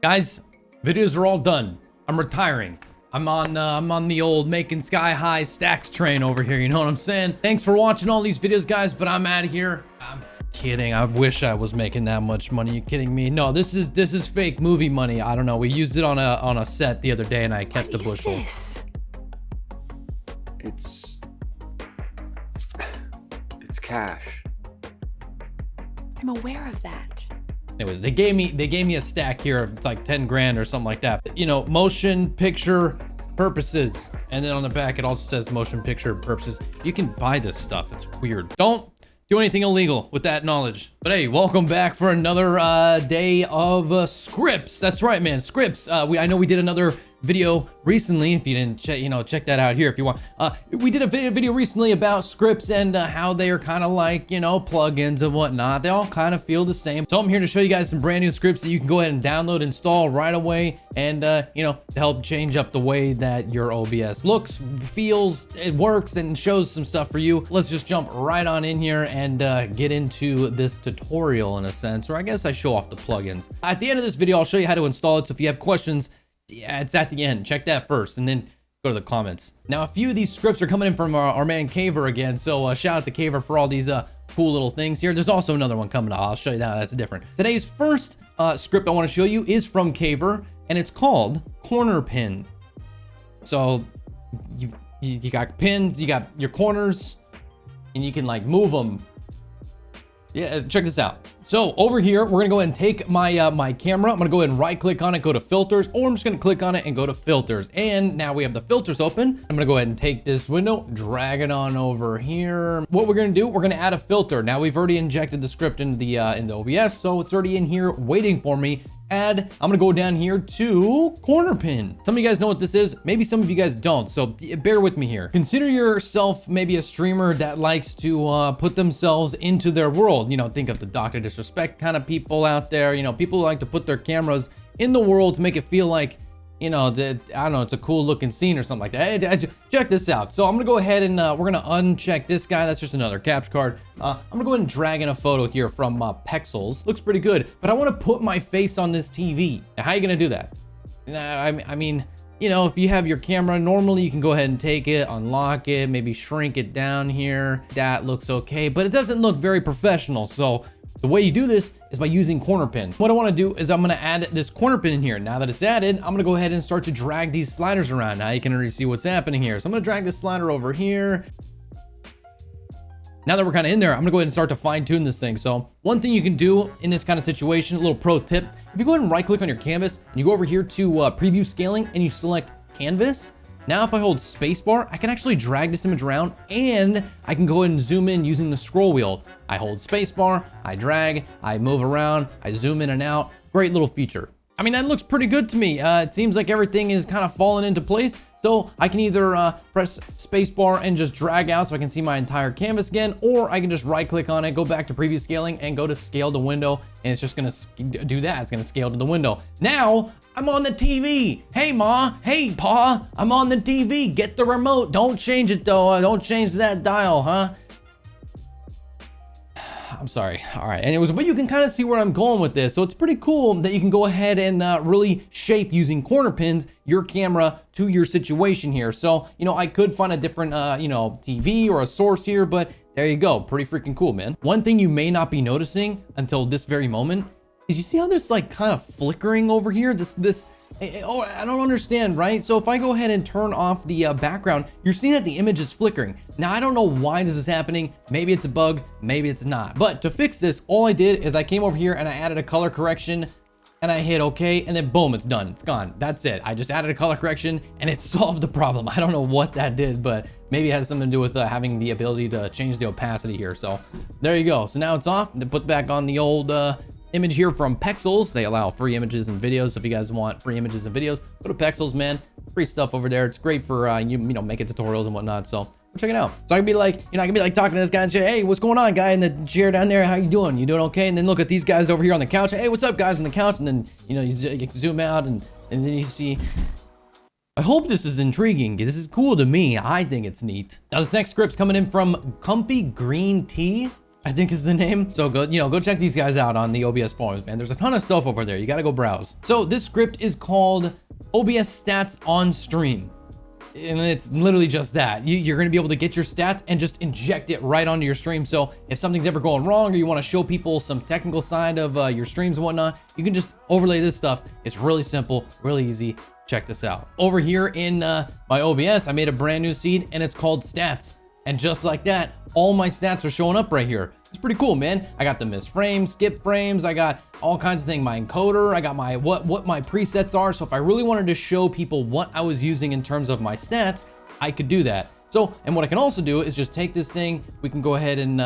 Guys, videos are all done. I'm retiring. I'm on the old making sky high stacks train over here. You know what I'm saying? Thanks for watching all these videos, guys, but I'm out of here. I'm kidding. I wish I was making that much money. You kidding me? No, this is fake movie money. I don't know. We used it on a set the other day, and I kept the bushel. What is this? It's cash. I'm aware of that. Anyways, they gave me a stack here of it's like 10 grand or something like that. You know, motion picture purposes. And then on the back, it also says motion picture purposes. You can buy this stuff. It's weird. Don't do anything illegal with that knowledge. But hey, welcome back for another day of scripts. That's right, man. Scripts. I know we did another video recently. If you didn't check that out here if you want. We did a video recently about scripts and how they are kind of like, plugins and whatnot. They all kind of feel the same. So I'm here to show you guys some brand new scripts that you can go ahead and download, install right away, and to help change up the way that your OBS looks, feels, it works, and shows some stuff for you. Let's just jump right on in here and get into this tutorial in a sense, or I guess I show off the plugins. At the end of this video, I'll show you how to install it. So if you have questions, yeah, it's at the end. Check that first and then go to the comments. Now, a few of these scripts are coming in from our man Khaver again. So shout out to Khaver for all these cool little things here. There's also another one coming up. I'll show you that. That's different. Today's first script I want to show you is from Khaver, and it's called Corner Pin. So you got pins, you got your corners, and you can like move them. Yeah, check this out. So over here, we're gonna go ahead and take my my camera. I'm gonna go ahead and right click on it, go to filters, or I'm just gonna click on it and go to filters. And now we have the filters open. I'm gonna go ahead and take this window, drag it on over here. What we're gonna do, we're gonna add a filter. Now we've already injected the script into the OBS, so it's already in here waiting for me. I'm gonna go down here to Corner Pin. Some of you guys know what this is. Maybe some of you guys don't, so bear with me here. Consider yourself maybe a streamer that likes to put themselves into their world. Think of the Dr. Disrespect kind of people out there. People who like to put their cameras in the world to make it feel like, I don't know, it's a cool looking scene or something like that. Hey, check this out. So I'm gonna go ahead and we're gonna uncheck this guy. That's just another caps card. I'm gonna go ahead and drag in a photo here from Pexels. Looks pretty good, but I wanna put my face on this TV. Now, how are you gonna do that? I mean, if you have your camera, normally you can go ahead and take it, unlock it, maybe shrink it down here. That looks okay, but it doesn't look very professional. So the way you do this is by using Corner Pin. What I want to do is I'm going to add this Corner Pin in here. Now that it's added, I'm going to go ahead and start to drag these sliders around. Now you can already see what's happening here. So I'm going to drag this slider over here. Now that we're kind of in there, I'm gonna go ahead and start to fine tune this thing. So one thing you can do in this kind of situation, a little pro tip, if you go ahead and right click on your canvas and you go over here to preview scaling and you select canvas, now if I hold spacebar, I can actually drag this image around and I can go ahead and zoom in using the scroll wheel. I hold spacebar, I drag, I move around, I zoom in and out. Great little feature. I mean, that looks pretty good to me. It seems like everything is kind of falling into place. So I can either press spacebar and just drag out so I can see my entire canvas again, or I can just right click on it, go back to preview scaling and go to scale to window, and it's just gonna do that. It's gonna scale to the window. Now I'm on the TV. Hey Ma, hey Pa, I'm on the TV. Get the remote. Don't change it though. Don't change that dial, huh? I'm sorry. All right. Anyways, but you can kind of see where I'm going with this. So it's pretty cool that you can go ahead and really shape using corner pins your camera to your situation here. So, I could find a different, TV or a source here, but there you go. Pretty freaking cool, man. One thing you may not be noticing until this very moment is you see how this like kind of flickering over here? Oh, I don't understand, right? So if I go ahead and turn off the background, you're seeing that the image is flickering. Now, I don't know why this is happening. Maybe it's a bug, maybe it's not. But to fix this, all I did is I came over here and I added a color correction and I hit okay, and then boom, it's done, it's gone. That's it. I just added a color correction and it solved the problem. I don't know what that did, but maybe it has something to do with having the ability to change the opacity here. So there you go. So now it's off. Then put back on the old image here from Pexels. They allow free images and videos. So if you guys want free images and videos, go to Pexels, man. Free stuff over there. It's great for making tutorials and whatnot. So check it out. So I can be like, I can be like talking to this guy and say, hey, what's going on, guy in the chair down there? How you doing? You doing okay? And then look at these guys over here on the couch. Hey, what's up, guys on the couch? And then you zoom out and then you see. I hope this is intriguing. This is cool to me. I think it's neat. Now this next script's coming in from ComfyGreenTea. I think is the name. So go, go check these guys out on the OBS forums, man. There's a ton of stuff over there. You got to go browse. So this script is called OBS Stats on Stream. And it's literally just that. You're going to be able to get your stats and just inject it right onto your stream. So if something's ever going wrong or you want to show people some technical side of your streams and whatnot, you can just overlay this stuff. It's really simple, really easy. Check this out. Over here in my OBS, I made a brand new seed and it's called Stats. And just like that, all my stats are showing up right here. It's pretty cool, man. I got the missed frames, skip frames. I got all kinds of things. My encoder. I got my what my presets are. So if I really wanted to show people what I was using in terms of my stats, I could do that. So, and what I can also do is just take this thing. We can go ahead and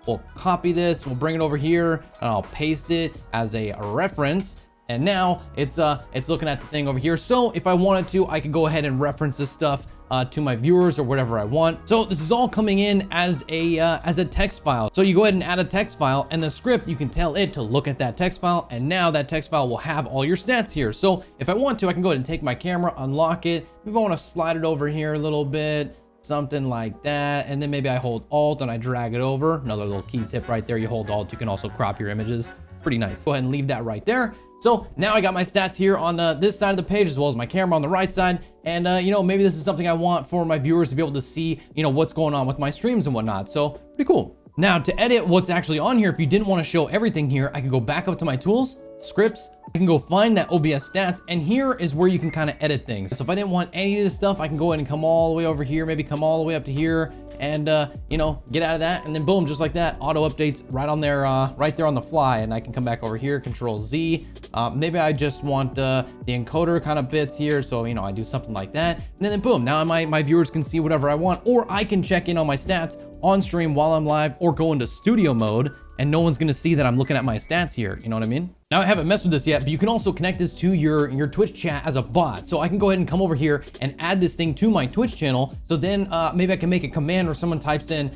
we'll copy this. We'll bring it over here and I'll paste it as a reference. And now it's looking at the thing over here. So if I wanted to, I could go ahead and reference this stuff to my viewers or whatever I want. So this is all coming in as a text file. So you go ahead and add a text file, and the script, you can tell it to look at that text file, and now that text file will have all your stats here. So if I want to, I can go ahead and take my camera, unlock it. Maybe I want to slide it over here a little bit, something like that. And then maybe I hold Alt and I drag it over. Another little key tip right there. You hold Alt, you can also crop your images. Pretty nice. Go ahead and leave that right there. So now I got my stats here on this side of the page, as well as my camera on the right side. And maybe this is something I want for my viewers to be able to see, what's going on with my streams and whatnot. So pretty cool. Now to edit what's actually on here, if you didn't want to show everything here, I can go back up to my tools, scripts. I can go find that OBS stats, and here is where you can kind of edit things. So if I didn't want any of this stuff, I can go ahead and come all the way over here, maybe come all the way up to here, and get out of that, and then boom, just like that, auto updates right on there, right there on the fly. And I can come back over here, Control Z. Maybe I just want the encoder kind of bits here, so I do something like that, and then boom, now my viewers can see whatever I want, or I can check in on my stats on stream while I'm live, or go into studio mode, and no one's gonna see that I'm looking at my stats here. You know what I mean? Now I haven't messed with this yet, but you can also connect this to your Twitch chat as a bot. So I can go ahead and come over here and add this thing to my Twitch channel. So then maybe I can make a command where someone types in,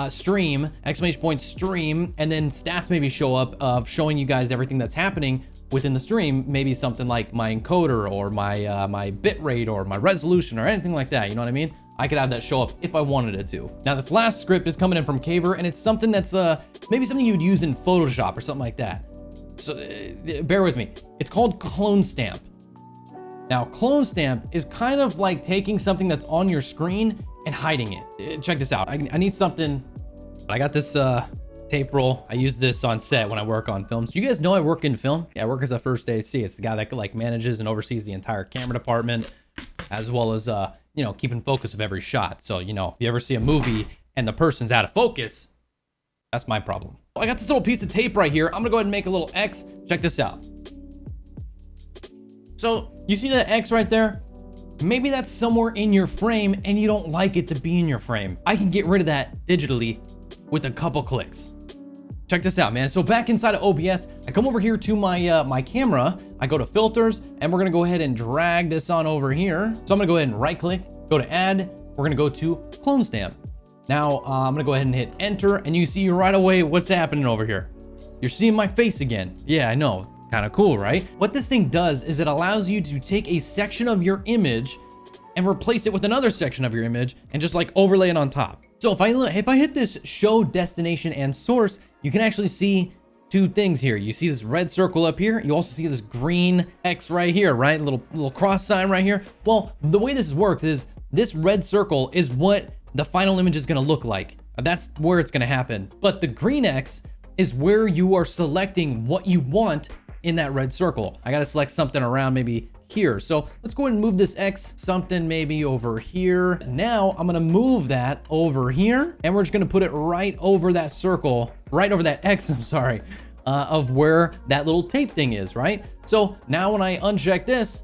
stream, !stream, and then stats maybe show up of showing you guys everything that's happening within the stream. Maybe something like my encoder or my bit rate or my resolution or anything like that. You know what I mean? I could have that show up if I wanted it to. Now this last script is coming in from Khaver, and it's something that's maybe something you would use in Photoshop or something like that. So bear with me. It's called clone stamp. Now clone stamp is kind of like taking something that's on your screen and hiding it. Check this out. I need something. I got this tape roll. I use this on set when I work on films. You guys know I work in film. Yeah, I work as a first AC. It's the guy that like manages and oversees the entire camera department, as well as keeping focus of every shot. So if you ever see a movie and the person's out of focus, that's my problem. I got this little piece of tape right here. I'm gonna go ahead and make a little X. Check this out. So you see that X right there? Maybe that's somewhere in your frame and you don't like it to be in your frame. I can get rid of that digitally with a couple clicks. Check this out, man. So back inside of OBS, I come over here to my my camera. I go to filters, and we're gonna go ahead and drag this on over here. So I'm gonna go ahead and right click, go to add. We're gonna go to clone stamp. Now I'm gonna go ahead and hit enter, and you see right away what's happening over here. You're seeing my face again. Yeah, I know, kind of cool, right? What this thing does is it allows you to take a section of your image and replace it with another section of your image and just like overlay it on top. So if I hit this show destination and source, you can actually see two things here. You see this red circle up here. You also see this green X right here, right? Little cross sign right here. Well, the way this works is this red circle is what the final image is gonna look like. That's where it's gonna happen. But the green X is where you are selecting what you want in that red circle. I gotta select something around maybe here. So let's go ahead and move this X something maybe over here. Now I'm gonna move that over here, and we're just gonna put it right over that circle, right over that X, I'm sorry, of where that little tape thing is, right? So now when I uncheck this,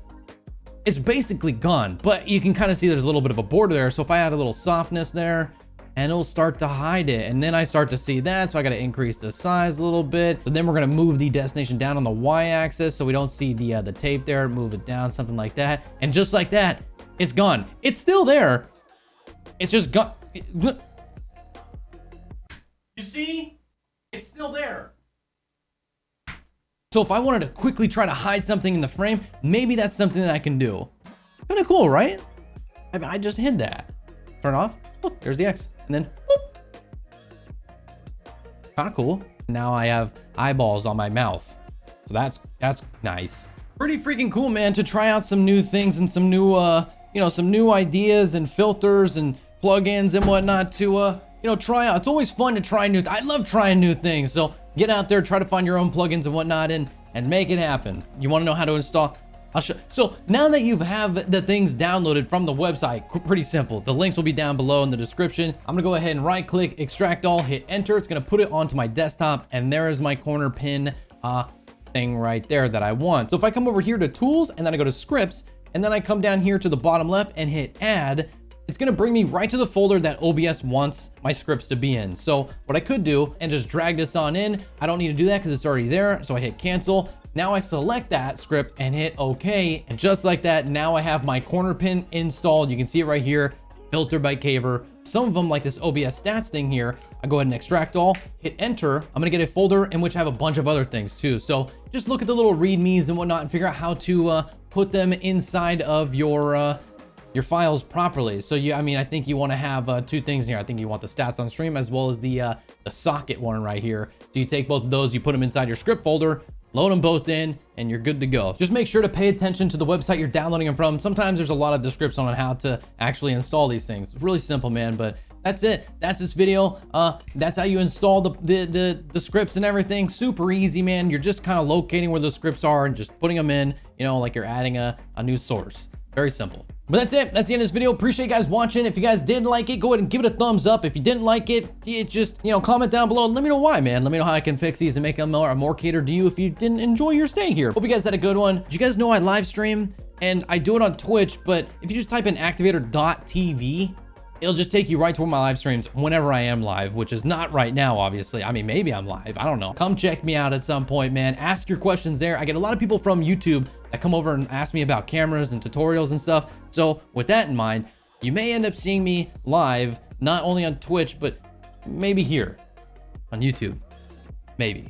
it's basically gone, but you can kind of see there's a little bit of a border there. So if I add a little softness there, and it'll start to hide it. And then I start to see that, so I gotta increase the size a little bit. So then we're gonna move the destination down on the Y-axis so we don't see the tape there, move it down, something like that. And just like that, it's gone. It's still there. It's just gone. You see? It's still there. So if I wanted to quickly try to hide something in the frame, maybe that's something that I can do. Kind of cool, right? I mean, I just hid that. Turn off. Look, there's the X. And then, whoop. Kind of cool. Now I have eyeballs on my mouth. So that's nice. Pretty freaking cool, man, to try out some new things and some new, some new ideas and filters and plugins and whatnot to, try out. It's always fun to try new. I love trying new things. So get out there, try to find your own plugins and whatnot and make it happen. You want to know how to install? I'll show. So now that you have the things downloaded from the website, pretty simple. The links will be down below in the description. I'm gonna go ahead and right click, extract all, hit enter. It's gonna put it onto my desktop, and there is my corner pin thing right there that I want. So if I come over here to tools and then I go to scripts, and then I come down here to the bottom left and hit add, it's gonna bring me right to the folder that OBS wants my scripts to be in. So what I could do and just drag this on in, I don't need to do that because it's already there. So I hit cancel. Now I select that script and hit OK. And just like that, now I have my corner pin installed. You can see it right here, filtered by Khaver. Some of them, like this OBS Stats thing here, I go ahead and extract all, hit enter. I'm gonna get a folder in which I have a bunch of other things too. So just look at the little readmes and whatnot and figure out how to put them inside of your files properly. So I think you want to have two things in here. I think you want the stats on stream as well as the socket one right here. So you take both of those, you put them inside your script folder, load them both in, and you're good to go. Just make sure to pay attention to the website you're downloading them from. Sometimes there's a lot of description on how to actually install these things. It's really simple, man, but that's it. That's this video. That's how you install the scripts and everything. Super easy, man. You're just kind of locating where those scripts are and just putting them in, like you're adding a new source. Very simple. But that's it. That's the end of this video. Appreciate you guys watching. If you guys did like it, go ahead and give it a thumbs up. If you didn't like it, just, comment down below and let me know why, man. Let me know how I can fix these and make them more catered to you if you didn't enjoy your stay here. Hope you guys had a good one. Did you guys know I live stream? And I do it on Twitch, but if you just type in activator.tv, it'll just take you right to where my live streams whenever I am live, which is not right now, obviously. I mean, maybe I'm live. I don't know. Come check me out at some point, man. Ask your questions there. I get a lot of people from YouTube that come over and ask me about cameras and tutorials and stuff. So with that in mind, you may end up seeing me live, not only on Twitch, but maybe here on YouTube. Maybe.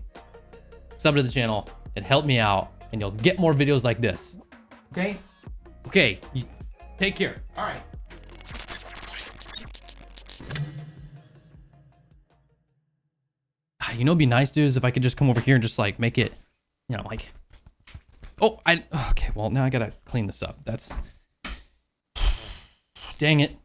Sub to the channel. It helped me out, and you'll get more videos like this. Okay? Okay. Take care. All right. It'd be nice, dudes, if I could just come over here and just make it, okay, well, now I gotta clean this up. Dang it.